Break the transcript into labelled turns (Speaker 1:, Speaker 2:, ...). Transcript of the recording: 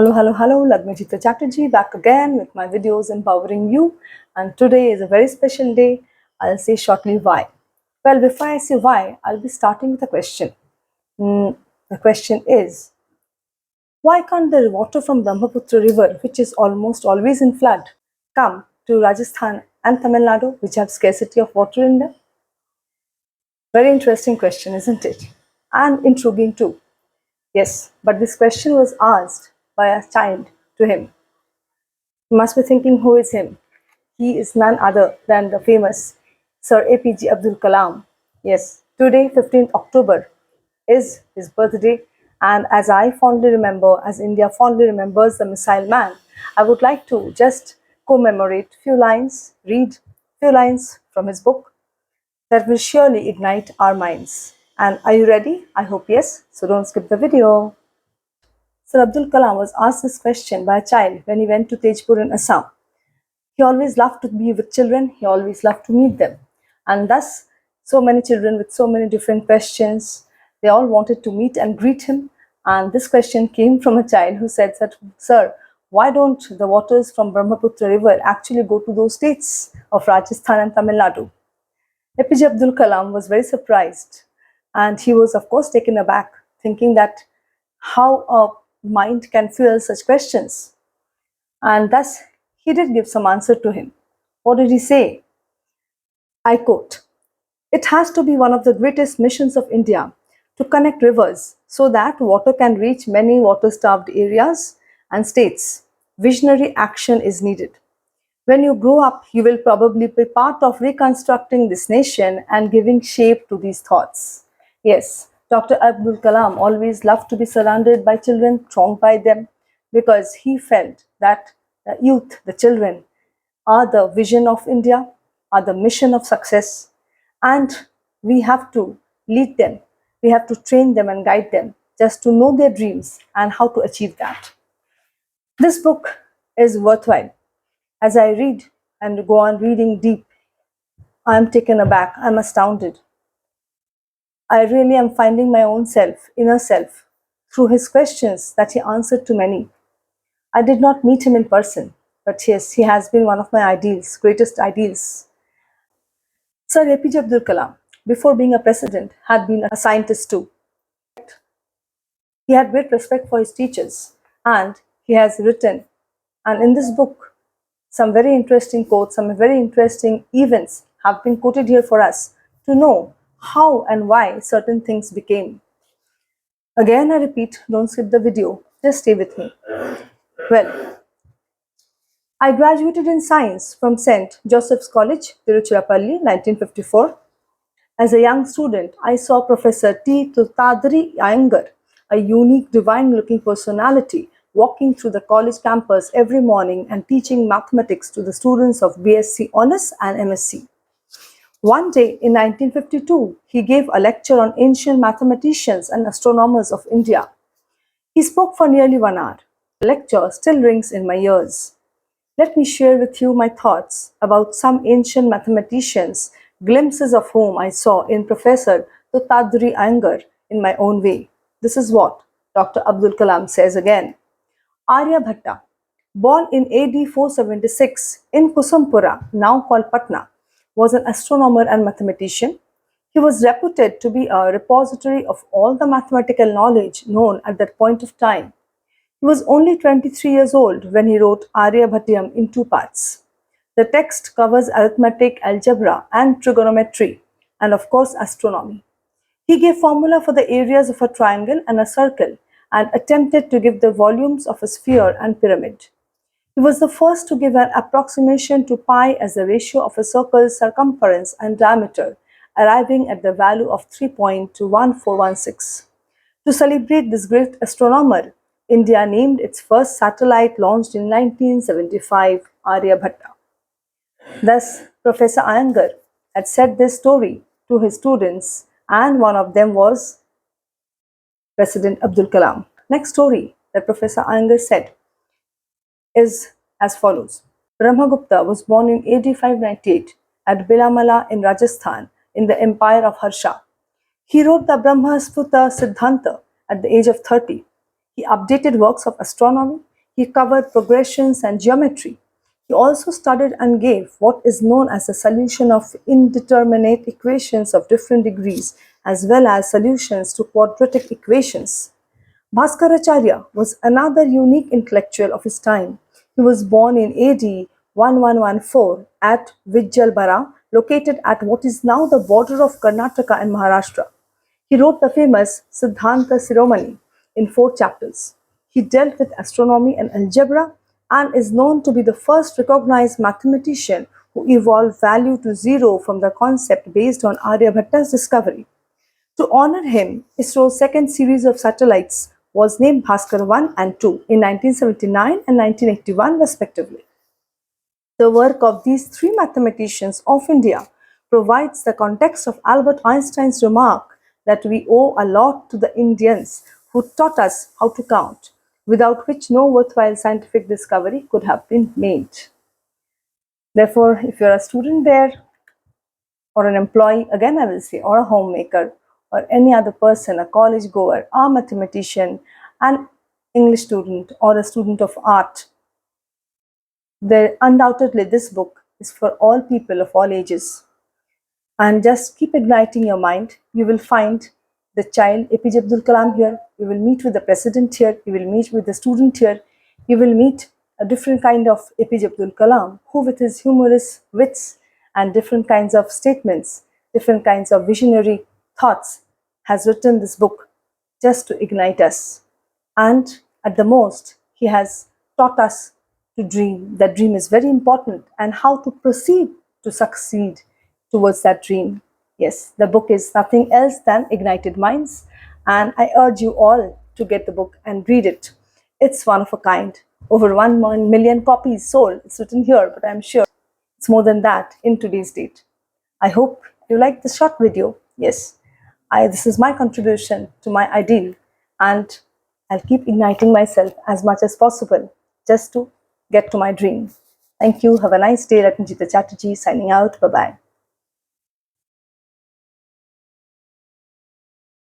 Speaker 1: Hello, hello, hello, Lagmajita Chatterjee back again with my videos empowering you. And today is a very special day. I'll say shortly why. Well, before I say why, I'll be starting with a question. The question is, why can't the water from Brahmaputra river, which is almost always in flood, come to Rajasthan and Tamil Nadu, which have scarcity of water in them? Very interesting question, isn't it? And intriguing too. Yes, but this question was asked by a child to him. You must be thinking, who is him? He is none other than the famous Sir APJ Abdul Kalam. Yes, today, 15th October, is his birthday, and as I fondly remember, as India fondly remembers the missile man, I would like to just commemorate few lines, read few lines from his book that will surely ignite our minds. And are you ready? I hope yes, so don't skip the video. Sir Abdul Kalam was asked this question by a child when he went to Tejpur in Assam. He always loved to be with children, he always loved to meet them. And thus, so many children with so many different questions, they all wanted to meet and greet him. And this question came from a child who said that, Sir, why don't the waters from Brahmaputra river actually go to those states of Rajasthan and Tamil Nadu? APJ Abdul Kalam was very surprised, and he was of course taken aback, thinking that how a mind can fuel such questions. And thus he did give some answer to him. What did he say? I quote, "It has to be one of the greatest missions of India to connect rivers so that water can reach many water-starved areas and states. Visionary action is needed. When you grow up, you will probably be part of reconstructing this nation and giving shape to these thoughts." Yes, Dr. Abdul Kalam always loved to be surrounded by children, thronged by them, because he felt that the youth, the children, are the vision of India, are the mission of success, and we have to lead them. We have to train them and guide them just to know their dreams and how to achieve that. This book is worthwhile. As I read and go on reading deep, I am taken aback, I am astounded. I really am finding my own self, inner self, through his questions that he answered to many. I did not meet him in person, but yes, he has been one of my ideals, greatest ideals. Sir APJ Abdul Kalam, before being a president, had been a scientist too. He had great respect for his teachers, and he has written, and in this book, some very interesting quotes, some very interesting events have been quoted here for us to know how and why certain things became. Again, I repeat, don't skip the video, just stay with me. Well, I graduated in science from St. Joseph's College, Tiruchirappalli, 1954. As a young student, I saw Professor T. Tadri Iyengar, a unique, divine-looking personality, walking through the college campus every morning and teaching mathematics to the students of BSc Honours and MSc. One day in 1952, he gave a lecture on ancient mathematicians and astronomers of India. He spoke for nearly 1 hour. The lecture still rings in my ears. Let me share with you my thoughts about some ancient mathematicians, glimpses of whom I saw in Professor Tadri Iyengar in my own way. This is what Dr. Abdul Kalam says again. Aryabhatta, born in AD 476 in Kusumpura, now called Patna, was an astronomer and mathematician. He was reputed to be a repository of all the mathematical knowledge known at that point of time. He was only 23 years old when he wrote Aryabhatyam in 2 parts. The text covers arithmetic, algebra, and trigonometry, and of course astronomy. He gave formula for the areas of a triangle and a circle and attempted to give the volumes of a sphere and pyramid. He was the first to give an approximation to pi as the ratio of a circle's circumference and diameter, arriving at the value of 3.1416. To celebrate this great astronomer, India named its first satellite launched in 1975 Aryabhatta. Thus, Professor Iyengar had said this story to his students, and one of them was President Abdul Kalam. Next story that Professor Iyengar said is as follows. Brahmagupta was born in AD 598 at Bilamala in Rajasthan in the empire of Harsha. He wrote the Brahma Sputa Siddhanta at the age of 30. He updated works of astronomy He covered progressions and geometry. He also studied and gave what is known as the solution of indeterminate equations of different degrees, as well as solutions to quadratic equations. Bhaskaracharya was another unique intellectual of his time. He was born in AD 1114 at Vijayalbara, located at what is now the border of Karnataka and Maharashtra. He wrote the famous Siddhanta Siromani in 4 chapters. He dealt with astronomy and algebra and is known to be the first recognized mathematician who evolved value to zero from the concept based on Aryabhatta's discovery. To honor him, ISRO's second series of satellites was named Bhaskar 1 and 2 in 1979 and 1981 respectively. The work of these three mathematicians of India provides the context of Albert Einstein's remark that we owe a lot to the Indians who taught us how to count, without which no worthwhile scientific discovery could have been made. Therefore, if you're a student there, or an employee, again I will say, or a homemaker, or any other person, a college goer, a mathematician, an English student, or a student of art, undoubtedly this book is for all people of all ages. And just keep igniting your mind. You will find the child APJ Abdul Kalam here. You will meet with the president here. You will meet with the student here. You will meet a different kind of APJ Abdul Kalam, who with his humorous wits and different kinds of statements, different kinds of visionary thoughts, has written this book just to ignite us. And at the most, he has taught us to dream. That dream is very important, and how to proceed to succeed towards that dream. Yes, the book is nothing else than Ignited Minds, and I urge you all to get the book and read it. It's one of a kind. Over 1 million copies sold. It's written here, but I'm sure it's more than that in today's date. I hope you like this short video. Yes, this is my contribution to my ideal, and I'll keep igniting myself as much as possible just to get to my dream. Thank you. Have a nice day. Ratnajita Chatterjee signing out. Bye-bye.